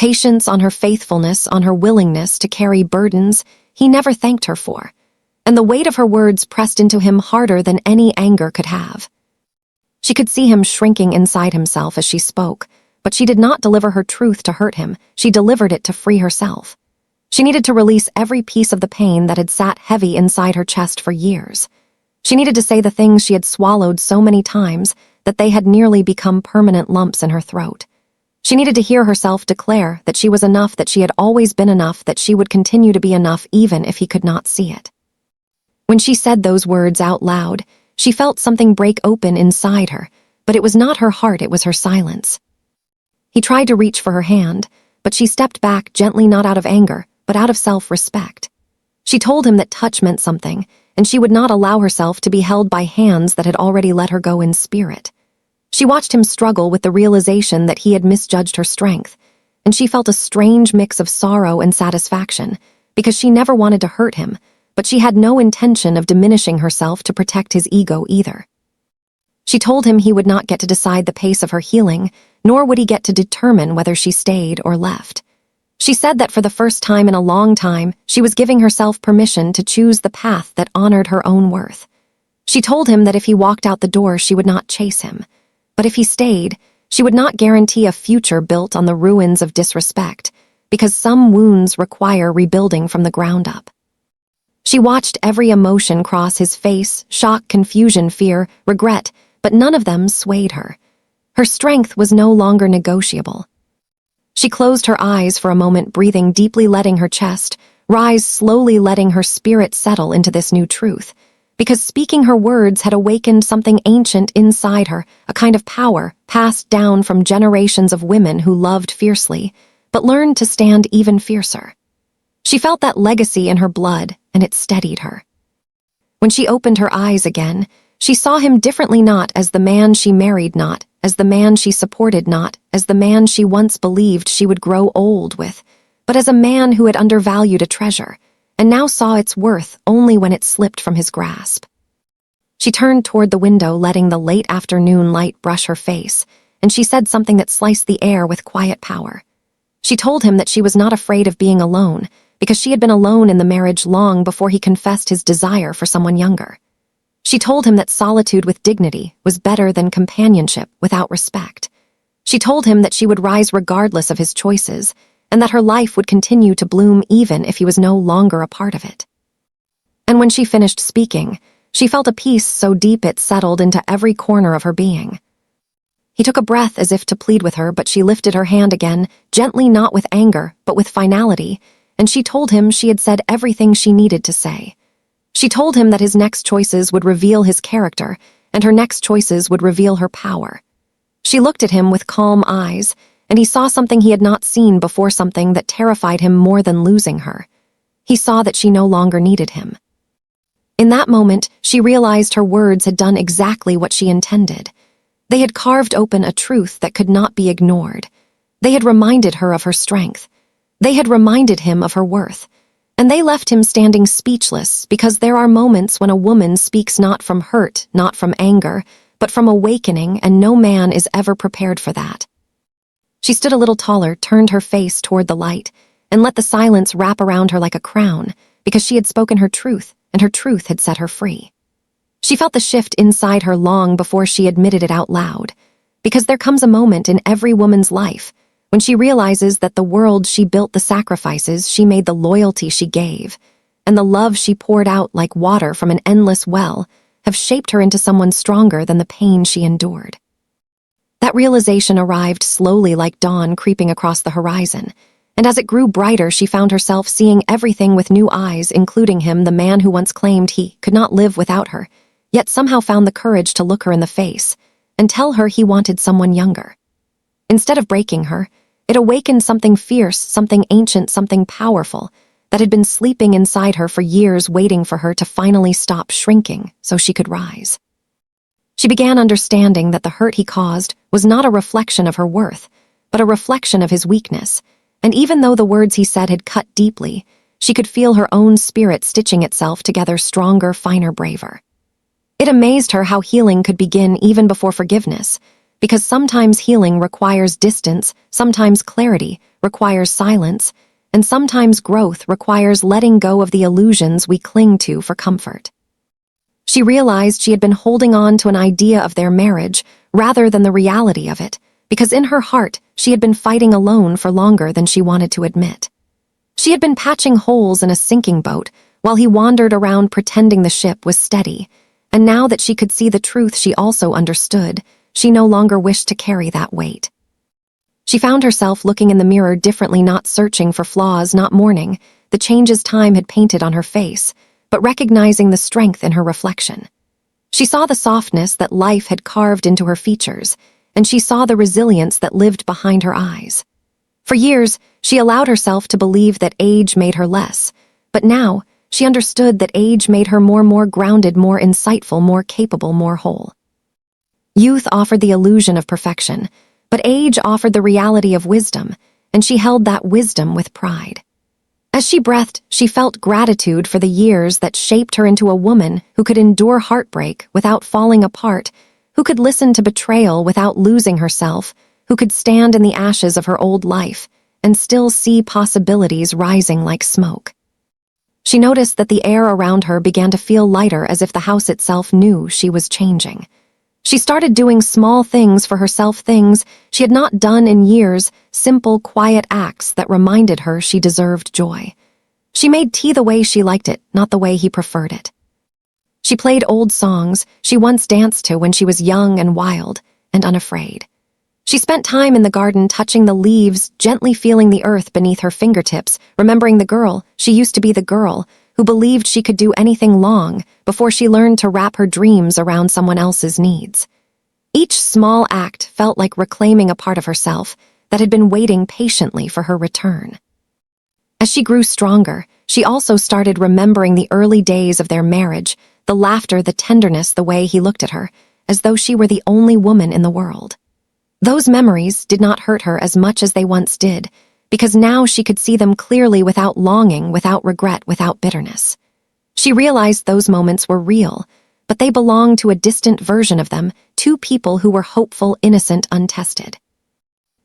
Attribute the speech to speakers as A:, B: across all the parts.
A: patience, on her faithfulness, on her willingness to carry burdens he never thanked her for, and the weight of her words pressed into him harder than any anger could have. She could see him shrinking inside himself as she spoke, but she did not deliver her truth to hurt him, she delivered it to free herself. She needed to release every piece of the pain that had sat heavy inside her chest for years. She needed to say the things she had swallowed so many times that they had nearly become permanent lumps in her throat. She needed to hear herself declare that she was enough, that she had always been enough, that she would continue to be enough even if he could not see it. When she said those words out loud, she felt something break open inside her, but it was not her heart, it was her silence. He tried to reach for her hand, but she stepped back gently, not out of anger, but out of self-respect. She told him that touch meant something, and she would not allow herself to be held by hands that had already let her go in spirit. She watched him struggle with the realization that he had misjudged her strength, and she felt a strange mix of sorrow and satisfaction, because she never wanted to hurt him, but she had no intention of diminishing herself to protect his ego either. She told him he would not get to decide the pace of her healing, nor would he get to determine whether she stayed or left. She said that for the first time in a long time, she was giving herself permission to choose the path that honored her own worth. She told him that if he walked out the door, she would not chase him. But if he stayed, she would not guarantee a future built on the ruins of disrespect, because some wounds require rebuilding from the ground up. She watched every emotion cross his face: shock, confusion, fear, regret, but none of them swayed her. Her strength was no longer negotiable. She closed her eyes for a moment, breathing deeply, letting her chest rise slowly, letting her spirit settle into this new truth, because speaking her words had awakened something ancient inside her, a kind of power passed down from generations of women who loved fiercely, but learned to stand even fiercer. She felt that legacy in her blood, and it steadied her. When she opened her eyes again, she saw him differently, not as the man she married, not as the man she supported, not as the man she once believed she would grow old with, but as a man who had undervalued a treasure, and now saw its worth only when it slipped from his grasp. She turned toward the window, letting the late afternoon light brush her face, and she said something that sliced the air with quiet power. She told him that she was not afraid of being alone, because she had been alone in the marriage long before he confessed his desire for someone younger. She told him that solitude with dignity was better than companionship without respect. She told him that she would rise regardless of his choices, and that her life would continue to bloom even if he was no longer a part of it. And when she finished speaking, she felt a peace so deep it settled into every corner of her being. He took a breath as if to plead with her, but she lifted her hand again, gently, not with anger, but with finality, and she told him she had said everything she needed to say. She told him that his next choices would reveal his character, and her next choices would reveal her power. She looked at him with calm eyes, and he saw something he had not seen before, something that terrified him more than losing her. He saw that she no longer needed him. In that moment, she realized her words had done exactly what she intended. They had carved open a truth that could not be ignored. They had reminded her of her strength. They had reminded him of her worth. And they left him standing speechless, because there are moments when a woman speaks not from hurt, not from anger, but from awakening, and no man is ever prepared for that. She stood a little taller, turned her face toward the light, and let the silence wrap around her like a crown, because she had spoken her truth, and her truth had set her free. She felt the shift inside her long before she admitted it out loud, because there comes a moment in every woman's life when she realizes that the world she built, the sacrifices she made, the loyalty she gave, and the love she poured out like water from an endless well have shaped her into someone stronger than the pain she endured. That realization arrived slowly, like dawn creeping across the horizon, and as it grew brighter, she found herself seeing everything with new eyes, including him, the man who once claimed he could not live without her, yet somehow found the courage to look her in the face and tell her he wanted someone younger. Instead of breaking her, it awakened something fierce, something ancient, something powerful that had been sleeping inside her for years, waiting for her to finally stop shrinking so she could rise. She began understanding that the hurt he caused was not a reflection of her worth, but a reflection of his weakness, and even though the words he said had cut deeply, she could feel her own spirit stitching itself together, stronger, finer, braver. It amazed her how healing could begin even before forgiveness, because sometimes healing requires distance, sometimes clarity, requires silence, and sometimes growth requires letting go of the illusions we cling to for comfort. She realized she had been holding on to an idea of their marriage rather than the reality of it, because in her heart she had been fighting alone for longer than she wanted to admit. She had been patching holes in a sinking boat while he wandered around pretending the ship was steady, and now that she could see the truth she also understood, she no longer wished to carry that weight. She found herself looking in the mirror differently, not searching for flaws, not mourning the changes time had painted on her face, but recognizing the strength in her reflection. She saw the softness that life had carved into her features, and she saw the resilience that lived behind her eyes. For years, she allowed herself to believe that age made her less, but now she understood that age made her more grounded, more insightful, more capable, more whole. Youth offered the illusion of perfection, but age offered the reality of wisdom, and she held that wisdom with pride. As she breathed, she felt gratitude for the years that shaped her into a woman who could endure heartbreak without falling apart, who could listen to betrayal without losing herself, who could stand in the ashes of her old life and still see possibilities rising like smoke. She noticed that the air around her began to feel lighter, as if the house itself knew she was changing. She started doing small things for herself, things she had not done in years, simple, quiet acts that reminded her she deserved joy. She made tea the way she liked it, not the way he preferred it. She played old songs she once danced to when she was young and wild and unafraid. She spent time in the garden, touching the leaves, gently feeling the earth beneath her fingertips, remembering the girl she used to be, the girl who believed she could do anything long before she learned to wrap her dreams around someone else's needs. Each small act felt like reclaiming a part of herself that had been waiting patiently for her return. As she grew stronger, she also started remembering the early days of their marriage, the laughter, the tenderness, the way he looked at her, as though she were the only woman in the world. Those memories did not hurt her as much as they once did, because now she could see them clearly, without longing, without regret, without bitterness. She realized those moments were real, but they belonged to a distant version of them, two people who were hopeful, innocent, untested.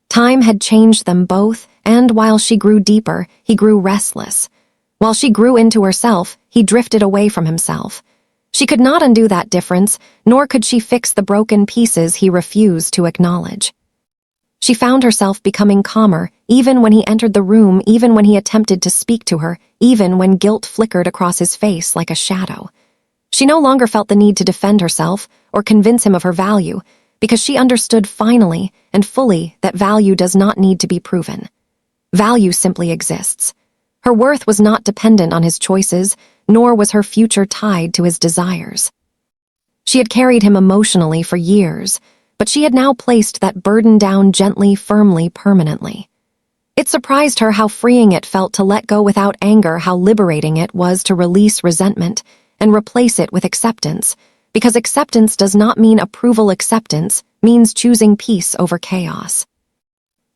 A: Time had changed them both, and while she grew deeper, he grew restless. While she grew into herself, he drifted away from himself. She could not undo that difference, nor could she fix the broken pieces he refused to acknowledge. She found herself becoming calmer, even when he entered the room, even when he attempted to speak to her, even when guilt flickered across his face like a shadow. She no longer felt the need to defend herself or convince him of her value, because she understood finally and fully that value does not need to be proven. Value simply exists. Her worth was not dependent on his choices, nor was her future tied to his desires. She had carried him emotionally for years, but she had now placed that burden down gently, firmly, permanently. It surprised her how freeing it felt to let go without anger, how liberating it was to release resentment and replace it with acceptance, because acceptance does not mean approval. Acceptance means choosing peace over chaos.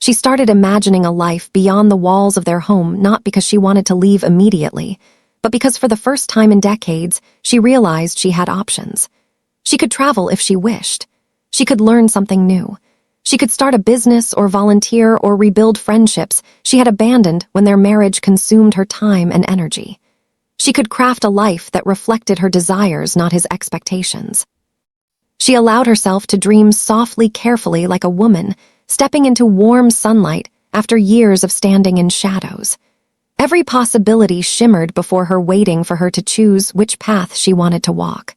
A: She started imagining a life beyond the walls of their home, not because she wanted to leave immediately, but because for the first time in decades, she realized she had options. She could travel if she wished. She could learn something new. She could start a business or volunteer or rebuild friendships she had abandoned when their marriage consumed her time and energy. She could craft a life that reflected her desires, not his expectations. She allowed herself to dream softly, carefully, like a woman, stepping into warm sunlight after years of standing in shadows. Every possibility shimmered before her, waiting for her to choose which path she wanted to walk.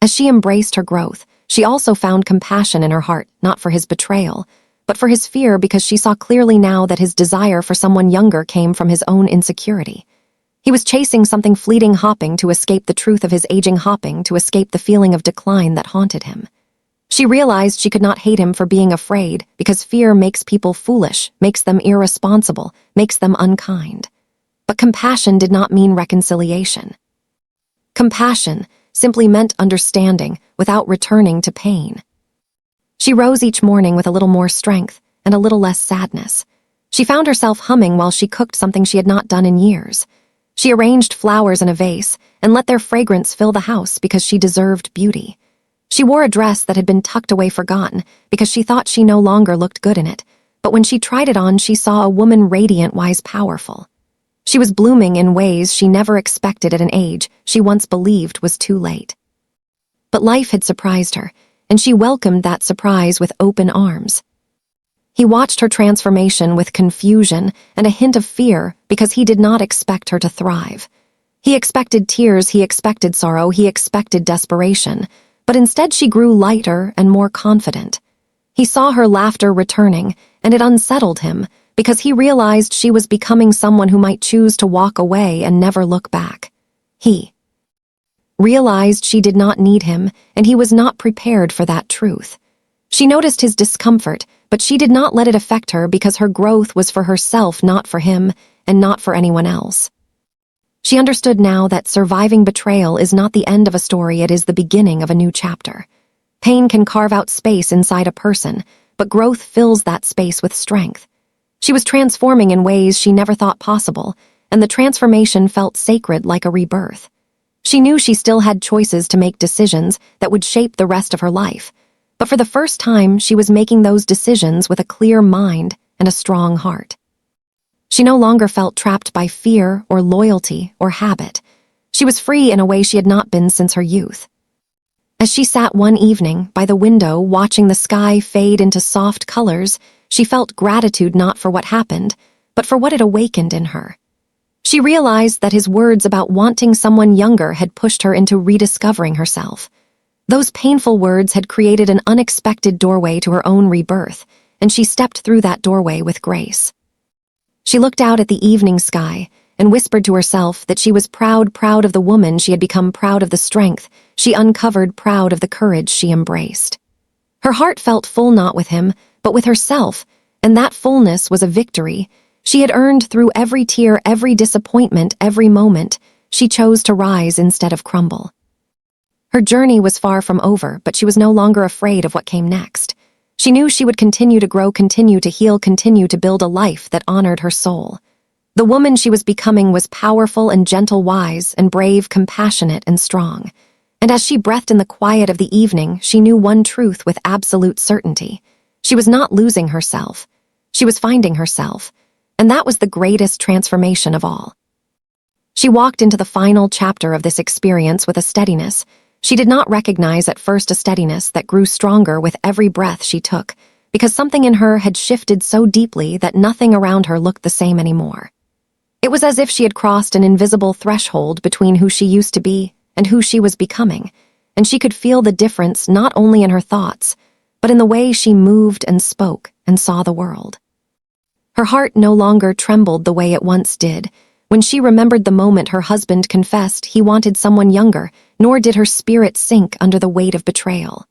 A: As she embraced her growth, she also found compassion in her heart, not for his betrayal, but for his fear, because she saw clearly now that his desire for someone younger came from his own insecurity. He was chasing something fleeting, hopping to escape the truth of his aging, hopping to escape the feeling of decline that haunted him. She realized she could not hate him for being afraid, because fear makes people foolish, makes them irresponsible, makes them unkind. But compassion did not mean reconciliation. Compassion simply meant understanding without returning to pain. She rose each morning with a little more strength and a little less sadness. She found herself humming while she cooked something she had not done in years. She arranged flowers in a vase and let their fragrance fill the house because she deserved beauty. She wore a dress that had been tucked away, forgotten, because she thought she no longer looked good in it, but when she tried it on, she saw a woman radiant, wise, powerful. She was blooming in ways she never expected at an age she once believed was too late. But life had surprised her, and she welcomed that surprise with open arms. He watched her transformation with confusion and a hint of fear because he did not expect her to thrive. He expected tears, he expected sorrow, he expected desperation, but instead she grew lighter and more confident. He saw her laughter returning, and it unsettled him because he realized she was becoming someone who might choose to walk away and never look back. He realized she did not need him, and he was not prepared for that truth. She noticed his discomfort, but she did not let it affect her because her growth was for herself, not for him, and not for anyone else. She understood now that surviving betrayal is not the end of a story, it is the beginning of a new chapter. Pain can carve out space inside a person, but growth fills that space with strength. She was transforming in ways she never thought possible, and the transformation felt sacred, like a rebirth. She knew she still had choices to make, decisions that would shape the rest of her life, but for the first time she was making those decisions with a clear mind and a strong heart. She no longer felt trapped by fear or loyalty or habit. She was free in a way she had not been since her youth. As she sat one evening by the window watching the sky fade into soft colors, she felt gratitude not for what happened, but for what it awakened in her. She realized that his words about wanting someone younger had pushed her into rediscovering herself. Those painful words had created an unexpected doorway to her own rebirth, and she stepped through that doorway with grace. She looked out at the evening sky and whispered to herself that she was proud of the woman she had become, proud of the strength she uncovered, proud of the courage she embraced. Her heart felt full, not with him, but with herself, and that fullness was a victory she had earned through every tear, every disappointment, every moment. She chose to rise instead of crumble. Her journey was far from over, but she was no longer afraid of what came next. She knew she would continue to grow, continue to heal, continue to build a life that honored her soul. The woman she was becoming was powerful and gentle, wise and brave, compassionate and strong. And as she breathed in the quiet of the evening, she knew one truth with absolute certainty. She was not losing herself. She was finding herself. And that was the greatest transformation of all. She walked into the final chapter of this experience with a steadiness she did not recognize at first, a steadiness that grew stronger with every breath she took, because something in her had shifted so deeply that nothing around her looked the same anymore. It was as if she had crossed an invisible threshold between who she used to be and who she was becoming, and she could feel the difference not only in her thoughts, but in the way she moved and spoke and saw the world. Her heart no longer trembled the way it once did when she remembered the moment her husband confessed he wanted someone younger, nor did her spirit sink under the weight of betrayal.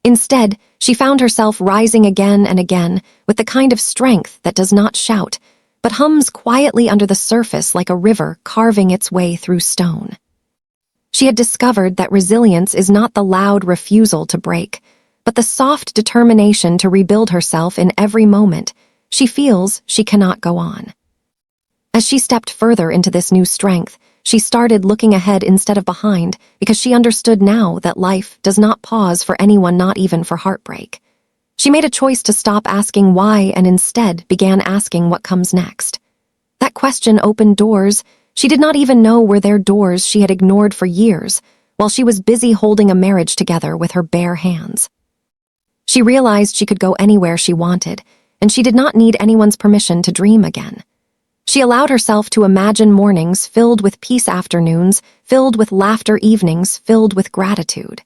A: Instead, she found herself rising again and again with the kind of strength that does not shout, but hums quietly under the surface like a river carving its way through stone. She had discovered that resilience is not the loud refusal to break, but the soft determination to rebuild herself in every moment she feels she cannot go on. As she stepped further into this new strength, she started looking ahead instead of behind, because she understood now that life does not pause for anyone, not even for heartbreak. She made a choice to stop asking why and instead began asking what comes next. That question opened doors she did not even know were there, doors she had ignored for years while she was busy holding a marriage together with her bare hands. She realized she could go anywhere she wanted, and she did not need anyone's permission to dream again. She allowed herself to imagine mornings filled with peace, afternoons filled with laughter, evenings filled with gratitude.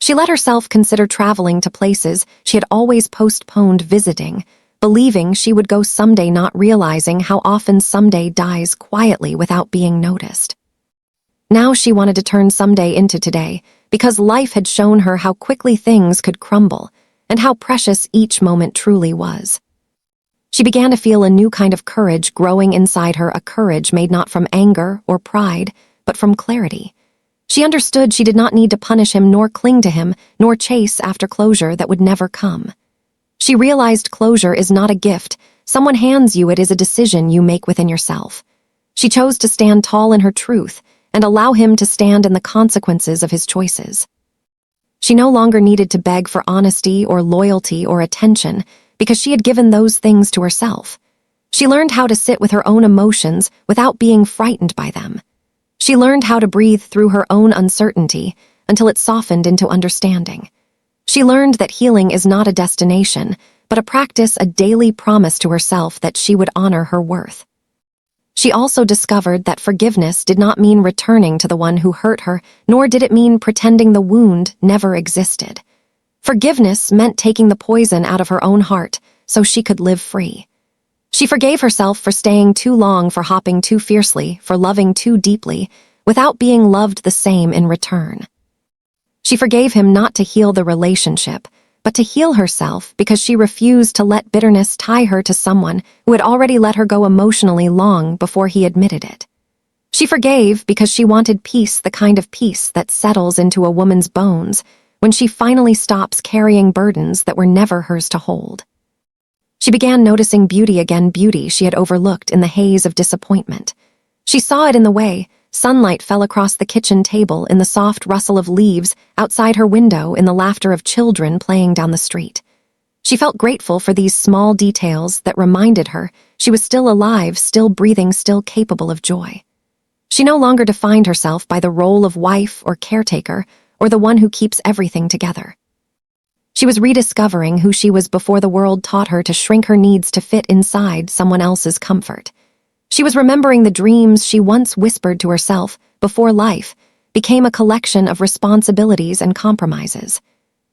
A: She let herself consider traveling to places she had always postponed visiting, believing she would go someday, not realizing how often someday dies quietly without being noticed. Now she wanted to turn someday into today, because life had shown her how quickly things could crumble and how precious each moment truly was. She began to feel a new kind of courage growing inside her, a courage made not from anger or pride, but from clarity. She understood she did not need to punish him, nor cling to him, nor chase after closure that would never come. She realized closure is not a gift someone hands you, it is a decision you make within yourself. She chose to stand tall in her truth and allow him to stand in the consequences of his choices. She no longer needed to beg for honesty or loyalty or attention, because she had given those things to herself. She learned how to sit with her own emotions without being frightened by them. She learned how to breathe through her own uncertainty until it softened into understanding. She learned that healing is not a destination, but a practice, a daily promise to herself that she would honor her worth. She also discovered that forgiveness did not mean returning to the one who hurt her, nor did it mean pretending the wound never existed. Forgiveness meant taking the poison out of her own heart so she could live free. She forgave herself for staying too long, for hopping too fiercely, for loving too deeply, without being loved the same in return. She forgave him not to heal the relationship, but to heal herself, because she refused to let bitterness tie her to someone who had already let her go emotionally long before he admitted it. She forgave because she wanted peace, the kind of peace that settles into a woman's bones when she finally stops carrying burdens that were never hers to hold. She began noticing beauty again, beauty she had overlooked in the haze of disappointment. She saw it in the way sunlight fell across the kitchen table, in the soft rustle of leaves outside her window, in the laughter of children playing down the street. She felt grateful for these small details that reminded her she was still alive, still breathing, still capable of joy. She no longer defined herself by the role of wife or caretaker or the one who keeps everything together. She was rediscovering who she was before the world taught her to shrink her needs to fit inside someone else's comfort. She was remembering the dreams she once whispered to herself before life became a collection of responsibilities and compromises.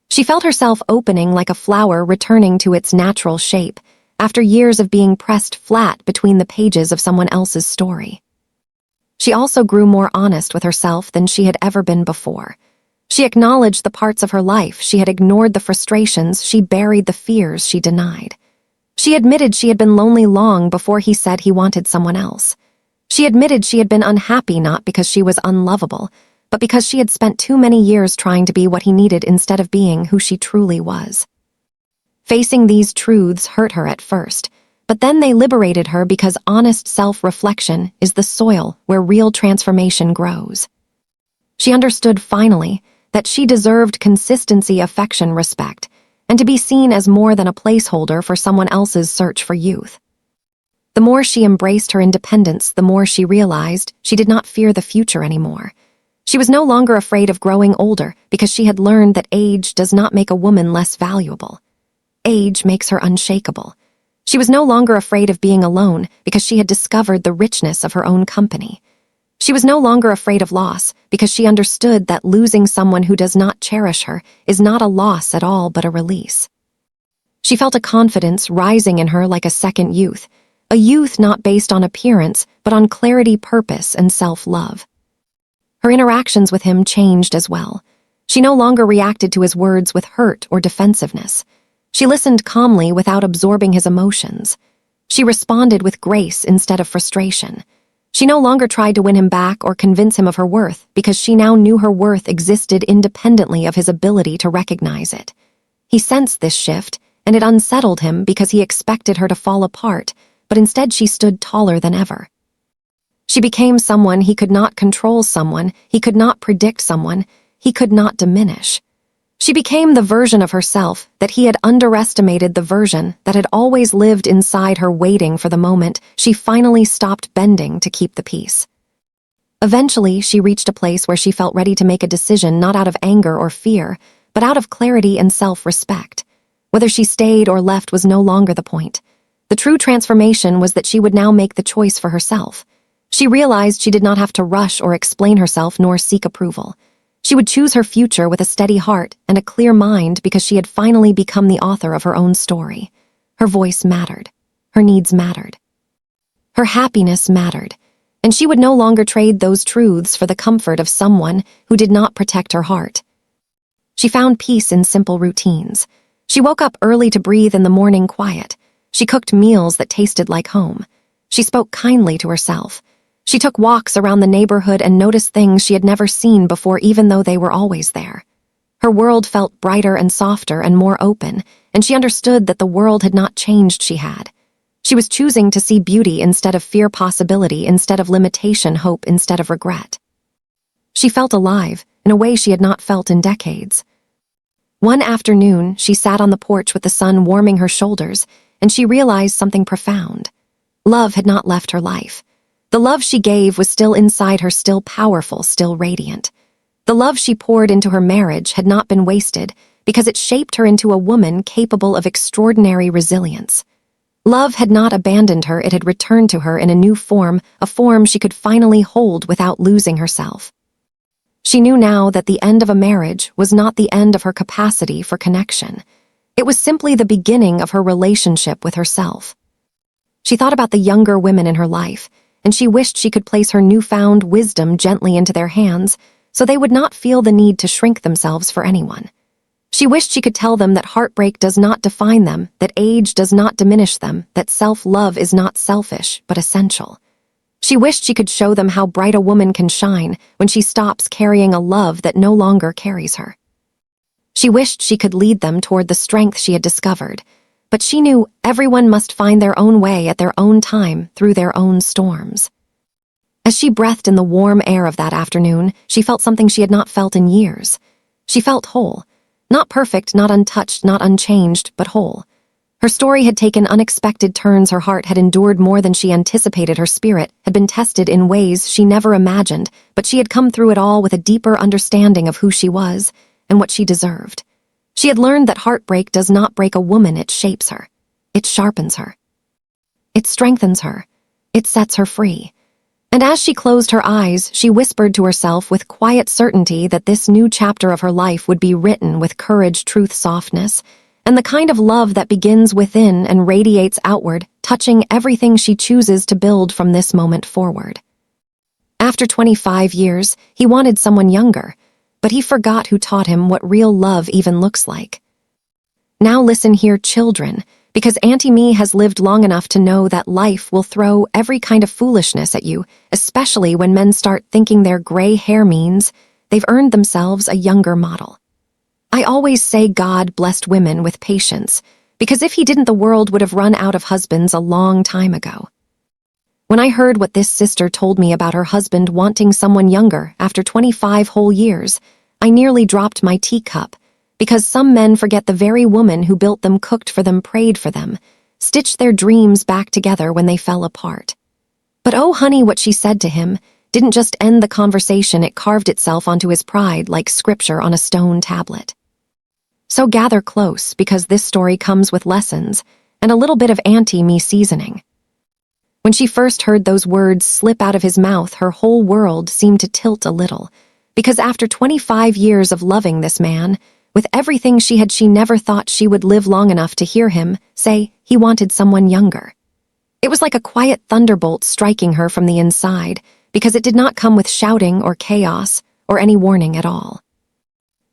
A: She felt herself opening like a flower returning to its natural shape after years of being pressed flat between the pages of someone else's story. She also grew more honest with herself than she had ever been before. She acknowledged the parts of her life she had ignored, the frustrations she buried, the fears she denied. She admitted she had been lonely long before he said he wanted someone else. She admitted she had been unhappy not because she was unlovable, but because she had spent too many years trying to be what he needed instead of being who she truly was. Facing these truths hurt her at first, but then they liberated her, because honest self-reflection is the soil where real transformation grows. She understood finally that she deserved consistency, affection, respect, and to be seen as more than a placeholder for someone else's search for youth. The more she embraced her independence, the more she realized she did not fear the future anymore. She was no longer afraid of growing older, because she had learned that age does not make a woman less valuable. Age makes her unshakable. She was no longer afraid of being alone, because she had discovered the richness of her own company. She was no longer afraid of loss, because she understood that losing someone who does not cherish her is not a loss at all, but a release. She felt a confidence rising in her like a second youth, a youth not based on appearance, but on clarity, purpose, and self-love. Her interactions with him changed as well. She no longer reacted to his words with hurt or defensiveness. She listened calmly without absorbing his emotions. She responded with grace instead of frustration. She no longer tried to win him back or convince him of her worth, because she now knew her worth existed independently of his ability to recognize it. He sensed this shift, and it unsettled him, because he expected her to fall apart, but instead she stood taller than ever. She became someone he could not control, someone he could not predict, someone he could not diminish. She became the version of herself that he had underestimated, the version that had always lived inside her, waiting for the moment she finally stopped bending to keep the peace. Eventually, she reached a place where she felt ready to make a decision, not out of anger or fear, but out of clarity and self-respect. Whether she stayed or left was no longer the point. The true transformation was that she would now make the choice for herself. She realized she did not have to rush or explain herself nor seek approval. She would choose her future with a steady heart and a clear mind, because she had finally become the author of her own story. Her voice mattered. Her needs mattered. Her happiness mattered. And she would no longer trade those truths for the comfort of someone who did not protect her heart. She found peace in simple routines. She woke up early to breathe in the morning quiet. She cooked meals that tasted like home. She spoke kindly to herself. She took walks around the neighborhood and noticed things she had never seen before, even though they were always there. Her world felt brighter and softer and more open, and she understood that the world had not changed. She had. She was choosing to see beauty instead of fear, possibility instead of limitation, hope instead of regret. She felt alive in a way she had not felt in decades. One afternoon, she sat on the porch with the sun warming her shoulders, and she realized something profound. Love had not left her life. The love she gave was still inside her, still powerful, still radiant. The love she poured into her marriage had not been wasted because it shaped her into a woman capable of extraordinary resilience. Love had not abandoned her, it had returned to her in a new form, a form she could finally hold without losing herself. She knew now that the end of a marriage was not the end of her capacity for connection. It was simply the beginning of her relationship with herself. She thought about the younger women in her life, and she wished she could place her newfound wisdom gently into their hands so they would not feel the need to shrink themselves for anyone. She wished she could tell them that heartbreak does not define them, that age does not diminish them, that self-love is not selfish, but essential. She wished she could show them how bright a woman can shine when she stops carrying a love that no longer carries her. She wished she could lead them toward the strength she had discovered, but she knew everyone must find their own way at their own time through their own storms. As she breathed in the warm air of that afternoon, she felt something she had not felt in years. She felt whole. Not perfect, not untouched, not unchanged, but whole. Her story had taken unexpected turns, her heart had endured more than she anticipated, her spirit had been tested in ways she never imagined, but she had come through it all with a deeper understanding of who she was and what she deserved. She had learned that heartbreak does not break a woman, it shapes her. It sharpens her. It strengthens her. It sets her free. And as she closed her eyes, she whispered to herself with quiet certainty that this new chapter of her life would be written with courage, truth, softness, and the kind of love that begins within and radiates outward, touching everything she chooses to build from this moment forward. After 25 years, he wanted someone younger, but he forgot who taught him what real love even looks like. Now listen here, children, because Auntie Me has lived long enough to know that life will throw every kind of foolishness at you, especially when men start thinking their gray hair means they've earned themselves a younger model. I always say God blessed women with patience, because if he didn't, the world would have run out of husbands a long time ago. When I heard what this sister told me about her husband wanting someone younger after 25 whole years, I nearly dropped my teacup, because some men forget the very woman who built them, cooked for them, prayed for them, stitched their dreams back together when they fell apart. But oh honey, what she said to him didn't just end the conversation, it carved itself onto his pride like scripture on a stone tablet. So gather close, because this story comes with lessons and a little bit of Auntie Me seasoning. When she first heard those words slip out of his mouth, her whole world seemed to tilt a little, because after 25 years of loving this man, with everything she had, she never thought she would live long enough to hear him say he wanted someone younger. It was like a quiet thunderbolt striking her from the inside, because it did not come with shouting or chaos or any warning at all.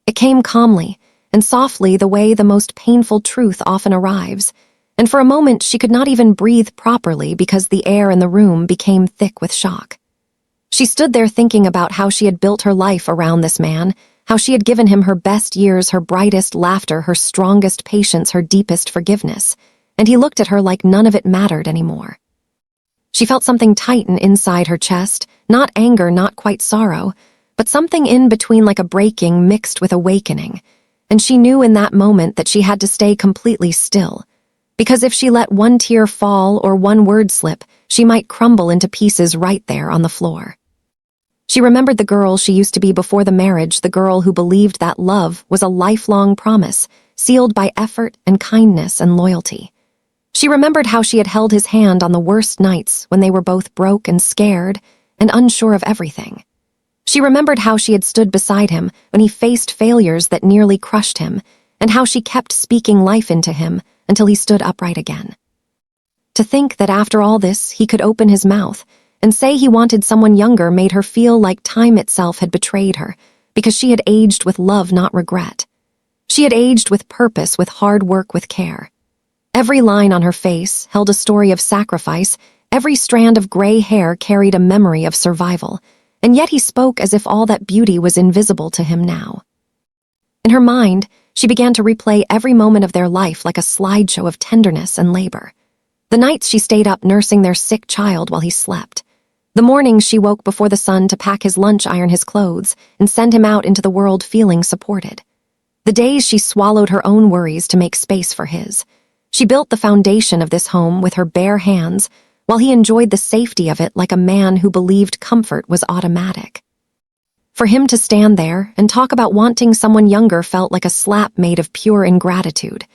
A: It came calmly and softly, the way the most painful truth often arrives, and for a moment she could not even breathe properly because the air in the room became thick with shock. She stood there thinking about how she had built her life around this man, how she had given him her best years, her brightest laughter, her strongest patience, her deepest forgiveness, and he looked at her like none of it mattered anymore. She felt something tighten inside her chest, not anger, not quite sorrow, but something in between, like a breaking mixed with awakening, and she knew in that moment that she had to stay completely still, because if she let one tear fall or one word slip, she might crumble into pieces right there on the floor. She remembered the girl she used to be before the marriage, the girl who believed that love was a lifelong promise, sealed by effort and kindness and loyalty. She remembered how she had held his hand on the worst nights when they were both broke and scared and unsure of everything. She remembered how she had stood beside him when he faced failures that nearly crushed him, and how she kept speaking life into him until he stood upright again. To think that after all this, he could open his mouth and say he wanted someone younger made her feel like time itself had betrayed her, because she had aged with love, not regret. She had aged with purpose, with hard work, with care. Every line on her face held a story of sacrifice, every strand of gray hair carried a memory of survival, and yet he spoke as if all that beauty was invisible to him now. In her mind, she began to replay every moment of their life like a slideshow of tenderness and labor. The nights she stayed up nursing their sick child while he slept. The mornings she woke before the sun to pack his lunch, iron his clothes, and send him out into the world feeling supported. The days she swallowed her own worries to make space for his. She built the foundation of this home with her bare hands, while he enjoyed the safety of it like a man who believed comfort was automatic. For him to stand there and talk about wanting someone younger felt like a slap made of pure ingratitude.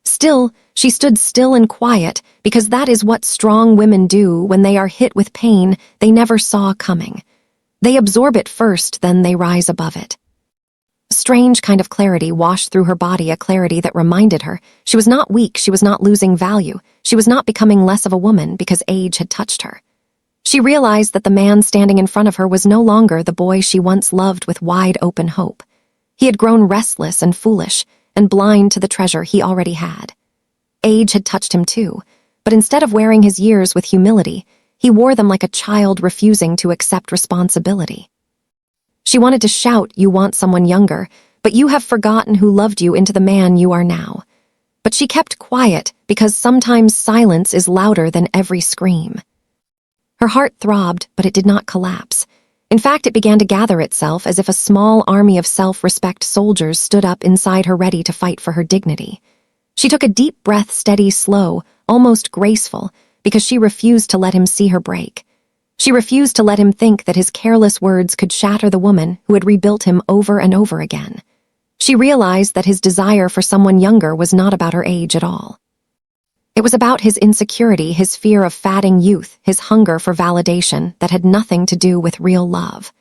A: Still, she stood still and quiet because that is what strong women do when they are hit with pain they never saw coming. They absorb it first, then they rise above it. A strange kind of clarity washed through her body, a clarity that reminded her she was not weak, she was not losing value, she was not becoming less of a woman because age had touched her. She realized that the man standing in front of her was no longer the boy she once loved with wide-open hope. He had grown restless and foolish and blind to the treasure he already had. Age had touched him too, but instead of wearing his years with humility, he wore them like a child refusing to accept responsibility. She wanted to shout, "You want someone younger, but you have forgotten who loved you into the man you are now." But she kept quiet because sometimes silence is louder than every scream. Her heart throbbed, but it did not collapse. In fact, it began to gather itself as if a small army of self-respect soldiers stood up inside her ready to fight for her dignity. She took a deep breath, steady, slow, almost graceful, because she refused to let him see her break. She refused to let him think that his careless words could shatter the woman who had rebuilt him over and over again. She realized that his desire for someone younger was not about her age at all. It was about his insecurity, his fear of fatting youth, his hunger for validation that had nothing to do with real love.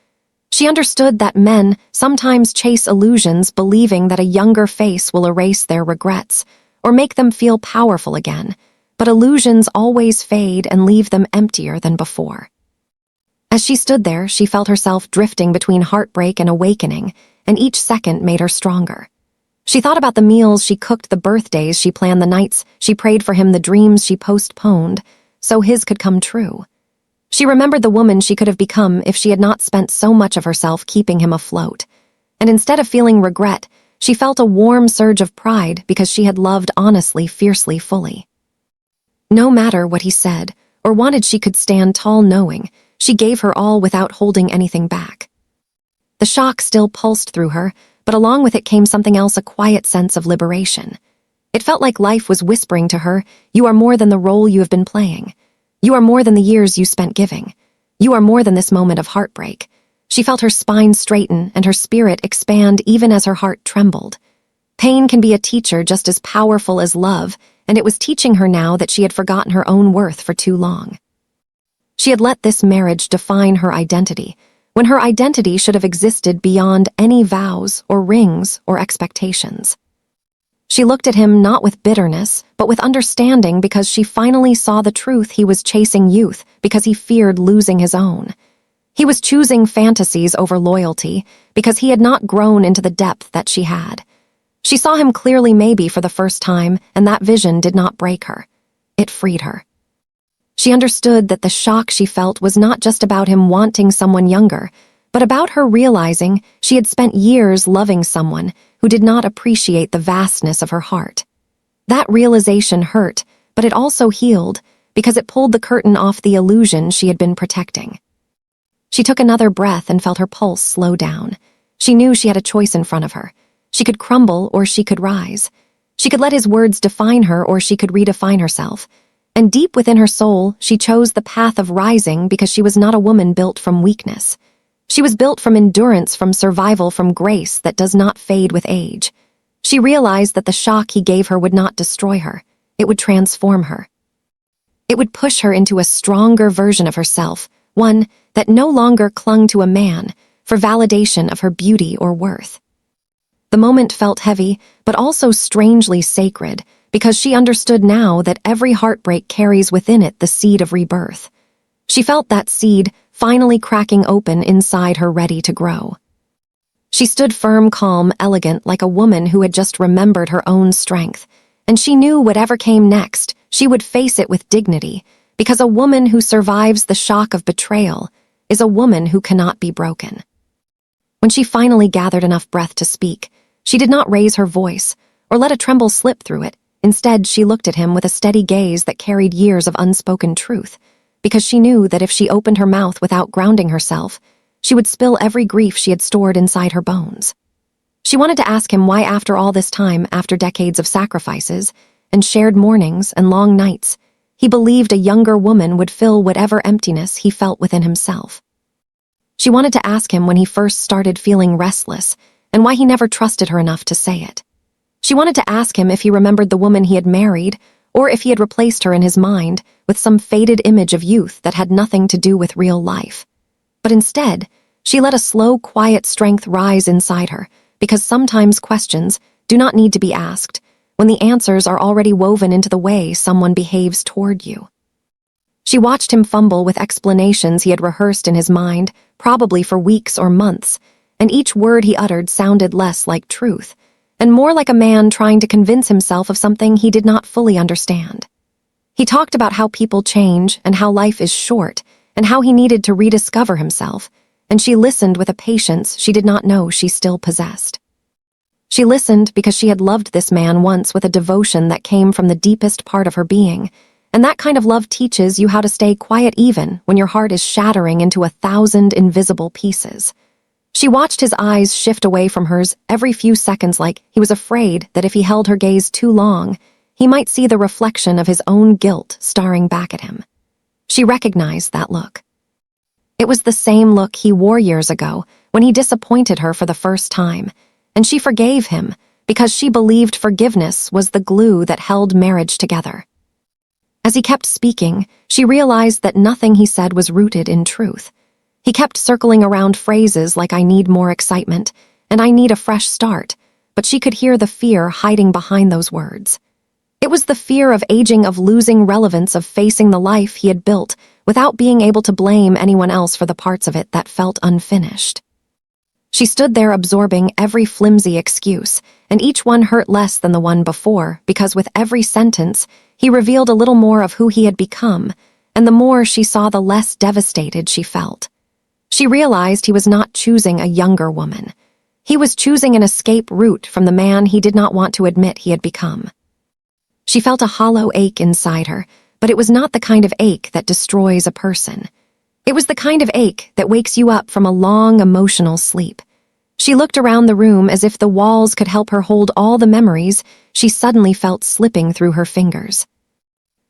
A: She understood that men sometimes chase illusions, believing that a younger face will erase their regrets or make them feel powerful again, but illusions always fade and leave them emptier than before. As she stood there, she felt herself drifting between heartbreak and awakening, and each second made her stronger. She thought about the meals she cooked, the birthdays she planned, the nights she prayed for him, the dreams she postponed, so his could come true. She remembered the woman she could have become if she had not spent so much of herself keeping him afloat. And instead of feeling regret, she felt a warm surge of pride because she had loved honestly, fiercely, fully. No matter what he said or wanted, she could stand tall knowing she gave her all without holding anything back. The shock still pulsed through her, but along with it came something else, a quiet sense of liberation. It felt like life was whispering to her, "You are more than the role you have been playing. You are more than the years you spent giving. You are more than this moment of heartbreak." She felt her spine straighten and her spirit expand even as her heart trembled. Pain can be a teacher just as powerful as love, and it was teaching her now that she had forgotten her own worth for too long. She had let this marriage define her identity, when her identity should have existed beyond any vows or rings or expectations. She looked at him not with bitterness, but with understanding because she finally saw the truth. He was chasing youth because he feared losing his own. He was choosing fantasies over loyalty because he had not grown into the depth that she had. She saw him clearly, maybe for the first time, and that vision did not break her. It freed her. She understood that the shock she felt was not just about him wanting someone younger, but about her realizing she had spent years loving someone who did not appreciate the vastness of her heart. That realization hurt, but it also healed because it pulled the curtain off the illusion she had been protecting. She took another breath and felt her pulse slow down. She knew she had a choice in front of her. She could crumble or she could rise. She could let his words define her or she could redefine herself. And deep within her soul, she chose the path of rising because she was not a woman built from weakness. She was built from endurance, from survival, from grace that does not fade with age. She realized that the shock he gave her would not destroy her. It would transform her. It would push her into a stronger version of herself, one that no longer clung to a man for validation of her beauty or worth. The moment felt heavy, but also strangely sacred, because she understood now that every heartbreak carries within it the seed of rebirth. She felt that seed finally cracking open inside her, ready to grow. She stood firm, calm, elegant, like a woman who had just remembered her own strength, and she knew whatever came next, she would face it with dignity, because a woman who survives the shock of betrayal is a woman who cannot be broken. When she finally gathered enough breath to speak, she did not raise her voice or let a tremble slip through it. Instead, she looked at him with a steady gaze that carried years of unspoken truth, because she knew that if she opened her mouth without grounding herself, she would spill every grief she had stored inside her bones. She wanted to ask him why after all this time, after decades of sacrifices and shared mornings and long nights, he believed a younger woman would fill whatever emptiness he felt within himself. She wanted to ask him when he first started feeling restless and why he never trusted her enough to say it. She wanted to ask him if he remembered the woman he had married or if he had replaced her in his mind with some faded image of youth that had nothing to do with real life. But instead, she let a slow, quiet strength rise inside her, because sometimes questions do not need to be asked when the answers are already woven into the way someone behaves toward you. She watched him fumble with explanations he had rehearsed in his mind, probably for weeks or months, and each word he uttered sounded less like truth, and more like a man trying to convince himself of something he did not fully understand. He talked about how people change and how life is short, and how he needed to rediscover himself, and she listened with a patience she did not know she still possessed. She listened because she had loved this man once with a devotion that came from the deepest part of her being, and that kind of love teaches you how to stay quiet even when your heart is shattering into 1,000 invisible pieces. She watched his eyes shift away from hers every few seconds, like he was afraid that if he held her gaze too long, he might see the reflection of his own guilt staring back at him. She recognized that look. It was the same look he wore years ago when he disappointed her for the first time, and she forgave him because she believed forgiveness was the glue that held marriage together. As he kept speaking, she realized that nothing he said was rooted in truth. He kept circling around phrases like "I need more excitement" and "I need a fresh start," but she could hear the fear hiding behind those words. It was the fear of aging, of losing relevance, of facing the life he had built without being able to blame anyone else for the parts of it that felt unfinished. She stood there absorbing every flimsy excuse, and each one hurt less than the one before, because with every sentence, he revealed a little more of who he had become, and the more she saw, the less devastated she felt. She realized he was not choosing a younger woman. He was choosing an escape route from the man he did not want to admit he had become. She felt a hollow ache inside her, but it was not the kind of ache that destroys a person. It was the kind of ache that wakes you up from a long emotional sleep. She looked around the room as if the walls could help her hold all the memories she suddenly felt slipping through her fingers.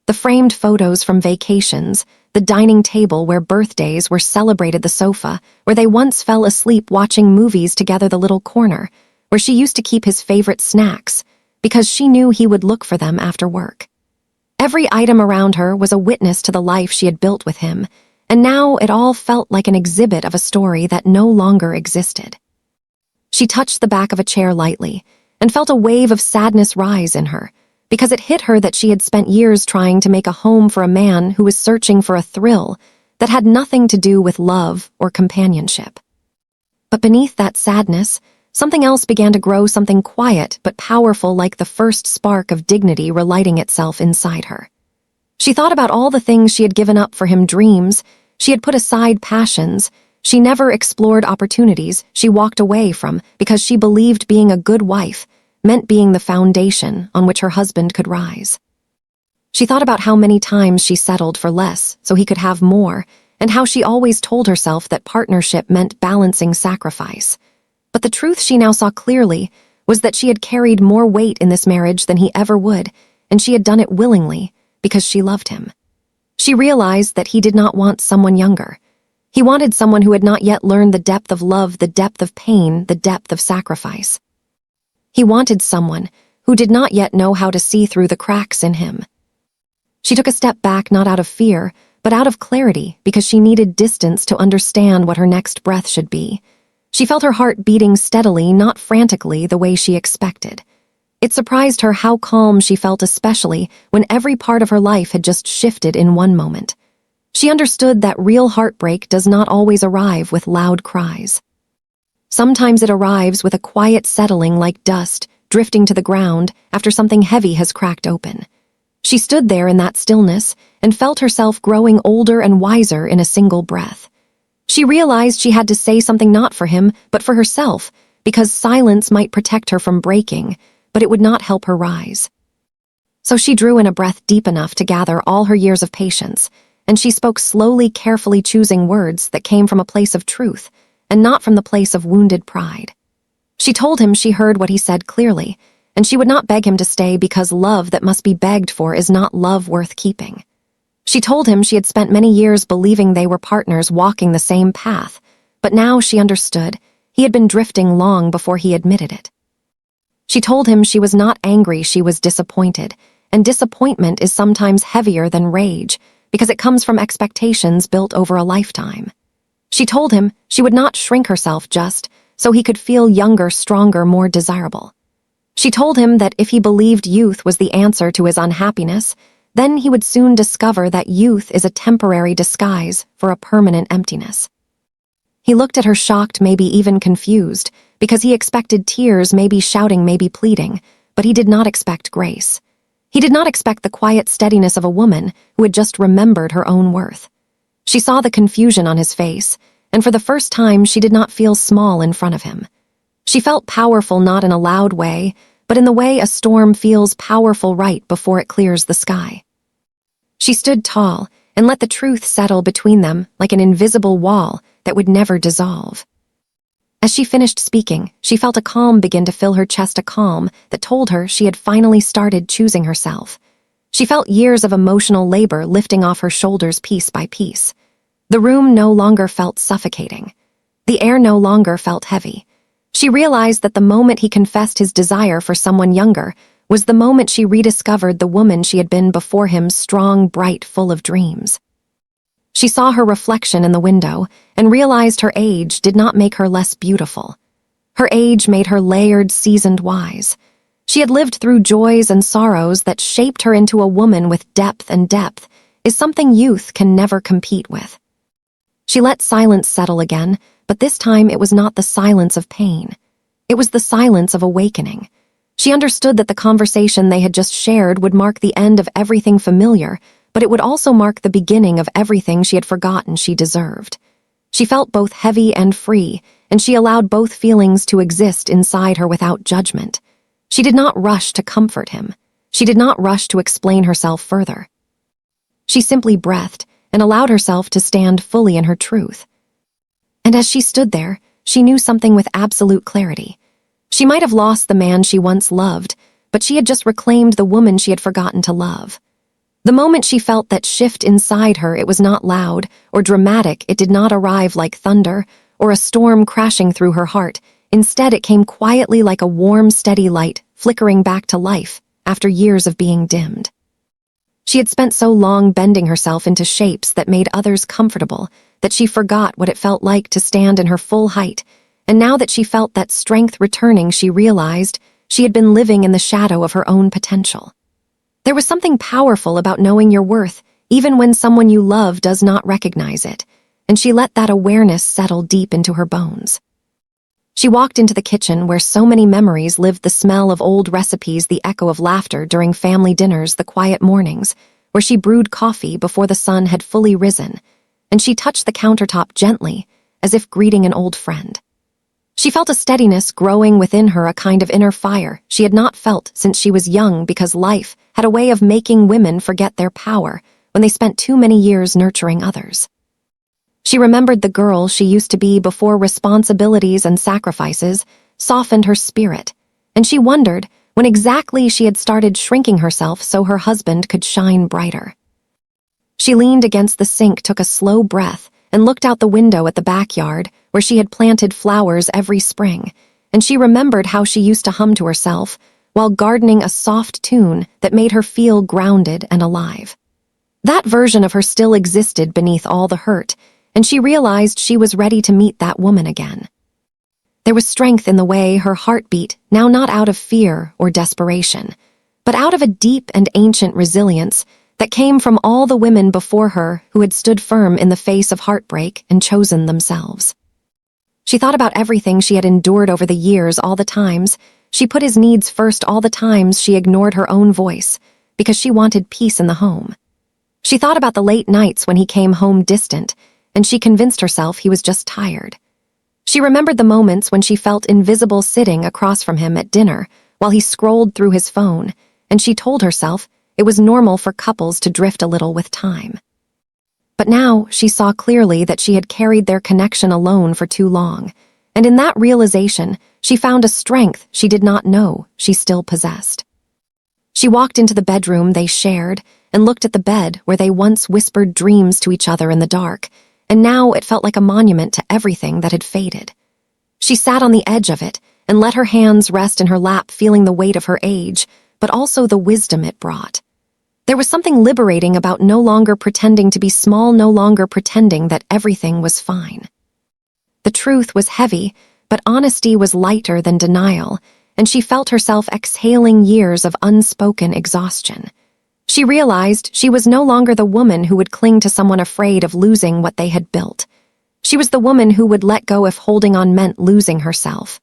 A: The framed photos from vacations, the dining table where birthdays were celebrated, the sofa where they once fell asleep watching movies together, the little corner where she used to keep his favorite snacks because she knew he would look for them after work. Every item around her was a witness to the life she had built with him, and now it all felt like an exhibit of a story that no longer existed. She touched the back of a chair lightly and felt a wave of sadness rise in her, because it hit her that she had spent years trying to make a home for a man who was searching for a thrill that had nothing to do with love or companionship. But beneath that sadness, something else began to grow, something quiet but powerful, like the first spark of dignity relighting itself inside her. She thought about all the things she had given up for him, dreams she had put aside, passions she never explored, opportunities she walked away from because she believed being a good wife meant being the foundation on which her husband could rise. She thought about how many times she settled for less so he could have more, and how she always told herself that partnership meant balancing sacrifice. But the truth she now saw clearly was that she had carried more weight in this marriage than he ever would, and she had done it willingly because she loved him. She realized that he did not want someone younger. He wanted someone who had not yet learned the depth of love, the depth of pain, the depth of sacrifice. He wanted someone who did not yet know how to see through the cracks in him. She took a step back, not out of fear, but out of clarity, because she needed distance to understand what her next breath should be. She felt her heart beating steadily, not frantically, the way she expected. It surprised her how calm she felt, especially when every part of her life had just shifted in one moment. She understood that real heartbreak does not always arrive with loud cries. Sometimes it arrives with a quiet settling, like dust drifting to the ground after something heavy has cracked open. She stood there in that stillness and felt herself growing older and wiser in a single breath. She realized she had to say something, not for him, but for herself, because silence might protect her from breaking, but it would not help her rise. So she drew in a breath deep enough to gather all her years of patience, and she spoke slowly, carefully, choosing words that came from a place of truth, and not from the place of wounded pride. She told him she heard what he said clearly, and she would not beg him to stay because love that must be begged for is not love worth keeping. She told him she had spent many years believing they were partners walking the same path, but now she understood he had been drifting long before he admitted it. She told him she was not angry, she was disappointed, and disappointment is sometimes heavier than rage because it comes from expectations built over a lifetime. She told him she would not shrink herself just so he could feel younger, stronger, more desirable. She told him that if he believed youth was the answer to his unhappiness, then he would soon discover that youth is a temporary disguise for a permanent emptiness. He looked at her shocked, maybe even confused, because he expected tears, maybe shouting, maybe pleading, but he did not expect grace. He did not expect the quiet steadiness of a woman who had just remembered her own worth. She saw the confusion on his face, and for the first time she did not feel small in front of him. She felt powerful not in a loud way, but in the way a storm feels powerful right before it clears the sky. She stood tall and let the truth settle between them like an invisible wall that would never dissolve. As she finished speaking, she felt a calm begin to fill her chest, a calm that told her she had finally started choosing herself. She felt years of emotional labor lifting off her shoulders piece by piece. The room no longer felt suffocating. The air no longer felt heavy. She realized that the moment he confessed his desire for someone younger was the moment she rediscovered the woman she had been before him, strong, bright, full of dreams. She saw her reflection in the window and realized her age did not make her less beautiful. Her age made her layered, seasoned, wise. She had lived through joys and sorrows that shaped her into a woman with depth, and depth is something youth can never compete with. She let silence settle again, but this time it was not the silence of pain. It was the silence of awakening. She understood that the conversation they had just shared would mark the end of everything familiar, but it would also mark the beginning of everything she had forgotten she deserved. She felt both heavy and free, and she allowed both feelings to exist inside her without judgment. She did not rush to comfort him. She did not rush to explain herself further. She simply breathed and allowed herself to stand fully in her truth. And as she stood there, she knew something with absolute clarity. She might have lost the man she once loved, but she had just reclaimed the woman she had forgotten to love. The moment she felt that shift inside her, it was not loud or dramatic. It did not arrive like thunder or a storm crashing through her heart. Instead, it came quietly like a warm, steady light flickering back to life after years of being dimmed. She had spent so long bending herself into shapes that made others comfortable that she forgot what it felt like to stand in her full height, and now that she felt that strength returning, she realized she had been living in the shadow of her own potential. There was something powerful about knowing your worth, even when someone you love does not recognize it, and she let that awareness settle deep into her bones. She walked into the kitchen where so many memories lived, the smell of old recipes, the echo of laughter during family dinners, the quiet mornings where she brewed coffee before the sun had fully risen, and she touched the countertop gently, as if greeting an old friend. She felt a steadiness growing within her, a kind of inner fire she had not felt since she was young, because life had a way of making women forget their power when they spent too many years nurturing others. She remembered the girl she used to be before responsibilities and sacrifices softened her spirit, and she wondered when exactly she had started shrinking herself so her husband could shine brighter. She leaned against the sink, took a slow breath, and looked out the window at the backyard where she had planted flowers every spring, and she remembered how she used to hum to herself while gardening, a soft tune that made her feel grounded and alive. That version of her still existed beneath all the hurt, and she realized she was ready to meet that woman again. There was strength in the way her heart beat, now not out of fear or desperation, but out of a deep and ancient resilience that came from all the women before her who had stood firm in the face of heartbreak and chosen themselves. She thought about everything she had endured over the years, all the times she put his needs first, all the times she ignored her own voice because she wanted peace in the home. She thought about the late nights when he came home distant, and she convinced herself he was just tired. She remembered the moments when she felt invisible sitting across from him at dinner while he scrolled through his phone, and she told herself it was normal for couples to drift a little with time. But now she saw clearly that she had carried their connection alone for too long, and in that realization, She found a strength she did not know she still possessed. She walked into the bedroom they shared and looked at the bed where they once whispered dreams to each other in the dark, and now it felt like a monument to everything that had faded. She sat on the edge of it and let her hands rest in her lap, feeling the weight of her age, but also the wisdom it brought. There was something liberating about no longer pretending to be small, no longer pretending that everything was fine. The truth was heavy, but honesty was lighter than denial, and she felt herself exhaling years of unspoken exhaustion. She realized she was no longer the woman who would cling to someone afraid of losing what they had built. She was the woman who would let go if holding on meant losing herself.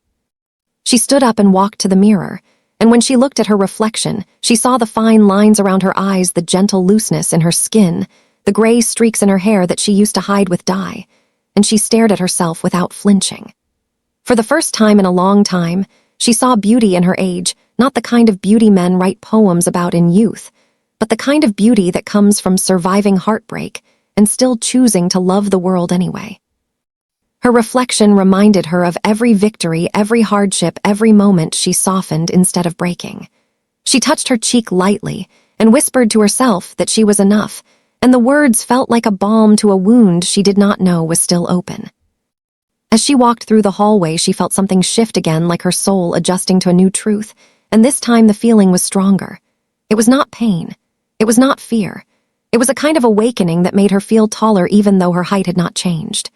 A: She stood up and walked to the mirror, and when she looked at her reflection, she saw the fine lines around her eyes, the gentle looseness in her skin, the gray streaks in her hair that she used to hide with dye, and she stared at herself without flinching. For the first time in a long time, she saw beauty in her age, not the kind of beauty men write poems about in youth, but the kind of beauty that comes from surviving heartbreak and still choosing to love the world anyway. Her reflection reminded her of every victory, every hardship, every moment she softened instead of breaking. She touched her cheek lightly and whispered to herself that she was enough, and the words felt like a balm to a wound she did not know was still open. As she walked through the hallway, she felt something shift again, like her soul adjusting to a new truth, and this time the feeling was stronger. It was not pain. It was not fear. It was a kind of awakening that made her feel taller even though her height had not changed.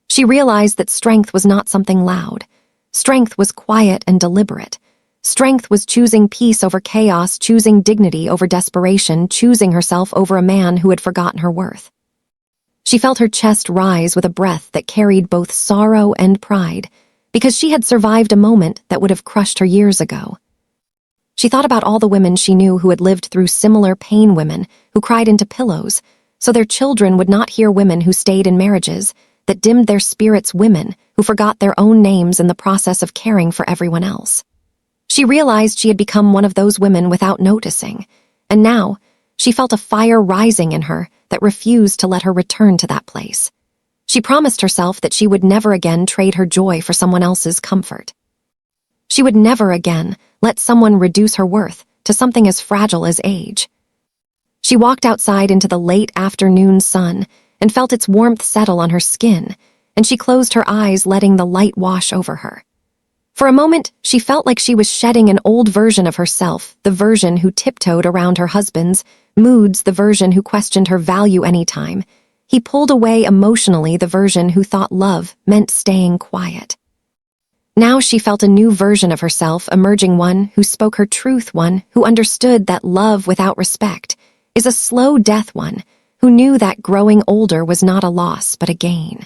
A: She realized that strength was not something loud. Strength was quiet and deliberate. Strength was choosing peace over chaos, choosing dignity over desperation, choosing herself over a man who had forgotten her worth. She felt her chest rise with a breath that carried both sorrow and pride, because she had survived a moment that would have crushed her years ago. She thought about all the women she knew who had lived through similar pain, women who cried into pillows, so their children would not hear, women who stayed in marriages that dimmed their spirits, women who forgot their own names in the process of caring for everyone else. She realized she had become one of those women without noticing, and now she felt a fire rising in her that refused to let her return to that place. She promised herself that she would never again trade her joy for someone else's comfort. She would never again let someone reduce her worth to something as fragile as age. She walked outside into the late afternoon sun and felt its warmth settle on her skin, and she closed her eyes, letting the light wash over her. For a moment, she felt like she was shedding an old version of herself, the version who tiptoed around her husband's moods, the version who questioned her value anytime he pulled away emotionally, the version who thought love meant staying quiet. Now she felt a new version of herself emerging, one who spoke her truth, one who understood that love without respect is a slow death, one who knew that growing older was not a loss but a gain.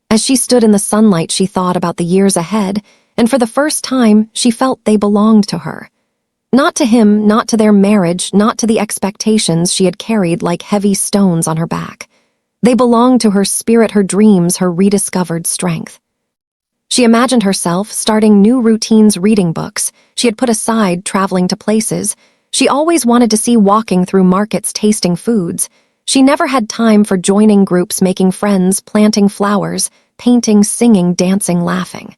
A: As she stood in the sunlight, she thought about the years ahead, and for the first time, she felt they belonged to her. Not to him, not to their marriage, not to the expectations she had carried like heavy stones on her back. They belonged to her spirit, her dreams, her rediscovered strength. She imagined herself starting new routines, reading books she had put aside, traveling to places she always wanted to see, walking through markets, tasting foods she never had time for, joining groups, making friends, planting flowers, painting, singing, dancing, laughing.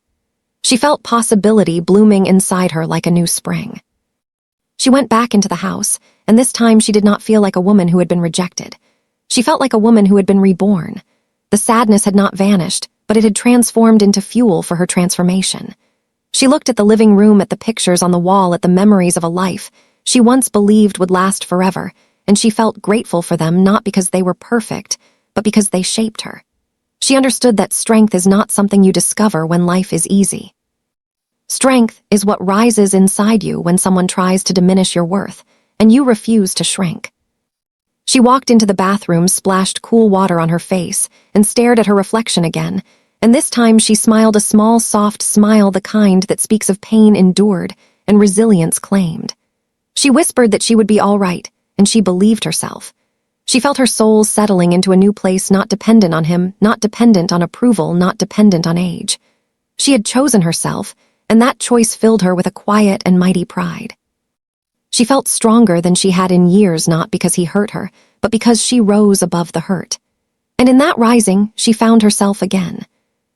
A: She felt possibility blooming inside her like a new spring. She went back into the house, and this time she did not feel like a woman who had been rejected. She felt like a woman who had been reborn. The sadness had not vanished, but it had transformed into fuel for her transformation. She looked at the living room, at the pictures on the wall, at the memories of a life she once believed would last forever, and she felt grateful for them, not because they were perfect, but because they shaped her. She understood that strength is not something you discover when life is easy. Strength is what rises inside you when someone tries to diminish your worth, and you refuse to shrink. She walked into the bathroom, splashed cool water on her face, and stared at her reflection again, and this time she smiled, a small, soft smile, the kind that speaks of pain endured and resilience claimed. She whispered that she would be all right, and she believed herself. She felt her soul settling into a new place, not dependent on him, not dependent on approval, not dependent on age. She had chosen herself, and that choice filled her with a quiet and mighty pride. She felt stronger than she had in years, not because he hurt her, but because she rose above the hurt. And in that rising, she found herself again.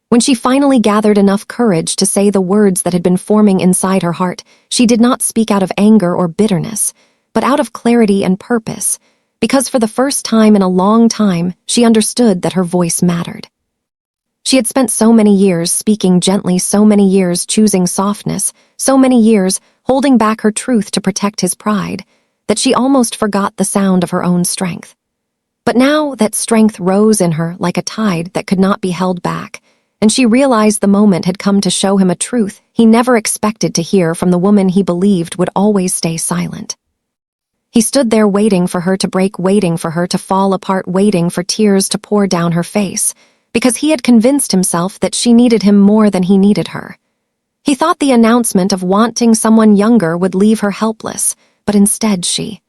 A: When she finally gathered enough courage to say the words that had been forming inside her heart, she did not speak out of anger or bitterness, but out of clarity and purpose, because for the first time in a long time, she understood that her voice mattered. She had spent so many years speaking gently, so many years choosing softness, so many years holding back her truth to protect his pride, that she almost forgot the sound of her own strength. But now that strength rose in her like a tide that could not be held back, and she realized the moment had come to show him a truth he never expected to hear from the woman he believed would always stay silent. He stood there waiting for her to break, waiting for her to fall apart, waiting for tears to pour down her face, because he had convinced himself that she needed him more than he needed her. He thought the announcement of wanting someone younger would leave her helpless, but instead she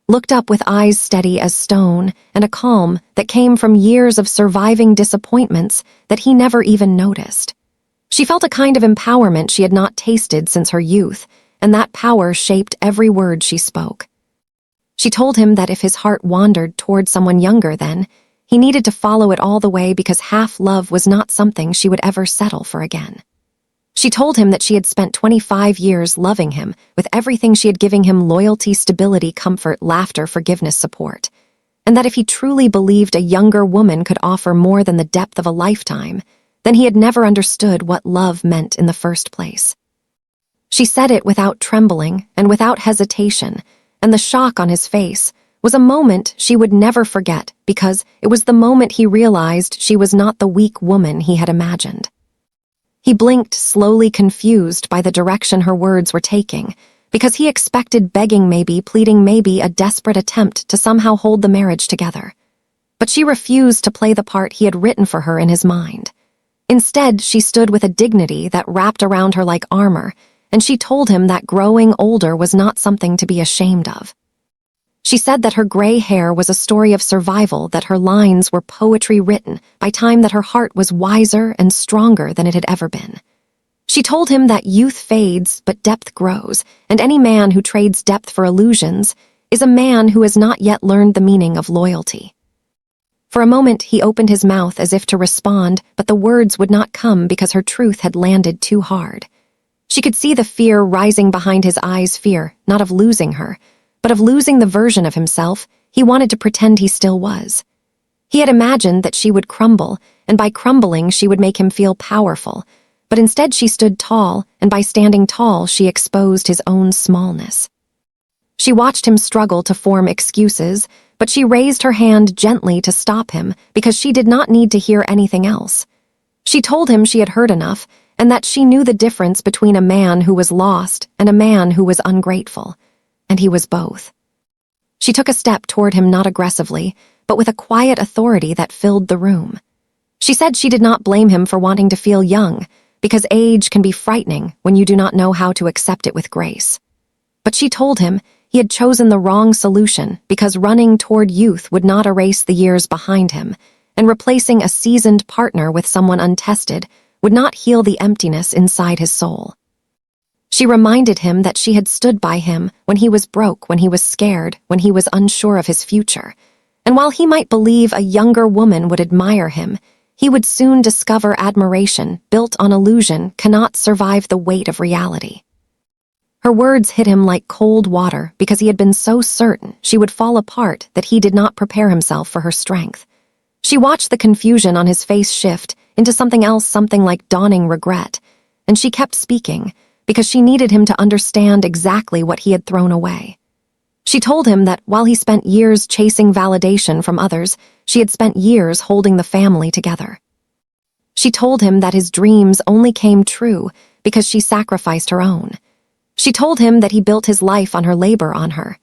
A: looked up with eyes steady as stone and a calm that came from years of surviving disappointments that he never even noticed. She felt a kind of empowerment she had not tasted since her youth, and that power shaped every word she spoke. She told him that if his heart wandered toward someone younger then, he needed to follow it all the way because half love was not something she would ever settle for again. She told him that she had spent 25 years loving him, with everything she had given him: loyalty, stability, comfort, laughter, forgiveness, support, and that if he truly believed a younger woman could offer more than the depth of a lifetime, then he had never understood what love meant in the first place. She said it without trembling and without hesitation, and the shock on his face was a moment she would never forget because it was the moment he realized she was not the weak woman he had imagined. He blinked, slowly, confused by the direction her words were taking, because he expected begging, maybe pleading, maybe a desperate attempt to somehow hold the marriage together. But she refused to play the part he had written for her in his mind. Instead, she stood with a dignity that wrapped around her like armor, and she told him that growing older was not something to be ashamed of. She said that her gray hair was a story of survival, that her lines were poetry written by time, that her heart was wiser and stronger than it had ever been. She told him that youth fades, but depth grows, and any man who trades depth for illusions is a man who has not yet learned the meaning of loyalty. For a moment, he opened his mouth as if to respond, but the words would not come because her truth had landed too hard. She could see the fear rising behind his eyes, fear not of losing her, but of losing the version of himself he wanted to pretend he still was. He had imagined that she would crumble, and by crumbling she would make him feel powerful, but instead she stood tall, and by standing tall she exposed his own smallness. She watched him struggle to form excuses, but she raised her hand gently to stop him because she did not need to hear anything else. She told him she had heard enough, and that she knew the difference between a man who was lost and a man who was ungrateful. And he was both. She took a step toward him, not aggressively, but with a quiet authority that filled the room. She said she did not blame him for wanting to feel young, because age can be frightening when you do not know how to accept it with grace. But she told him he had chosen the wrong solution because running toward youth would not erase the years behind him, and replacing a seasoned partner with someone untested would not heal the emptiness inside his soul. She reminded him that she had stood by him when he was broke, when he was scared, when he was unsure of his future. And while he might believe a younger woman would admire him, he would soon discover admiration built on illusion cannot survive the weight of reality. Her words hit him like cold water because he had been so certain she would fall apart that he did not prepare himself for her strength. She watched the confusion on his face shift into something else, something like dawning regret, and she kept speaking, because she needed him to understand exactly what he had thrown away. She told him that while he spent years chasing validation from others, she had spent years holding the family together. She told him that his dreams only came true because she sacrificed her own. She told him that he built his life on her labor, on her,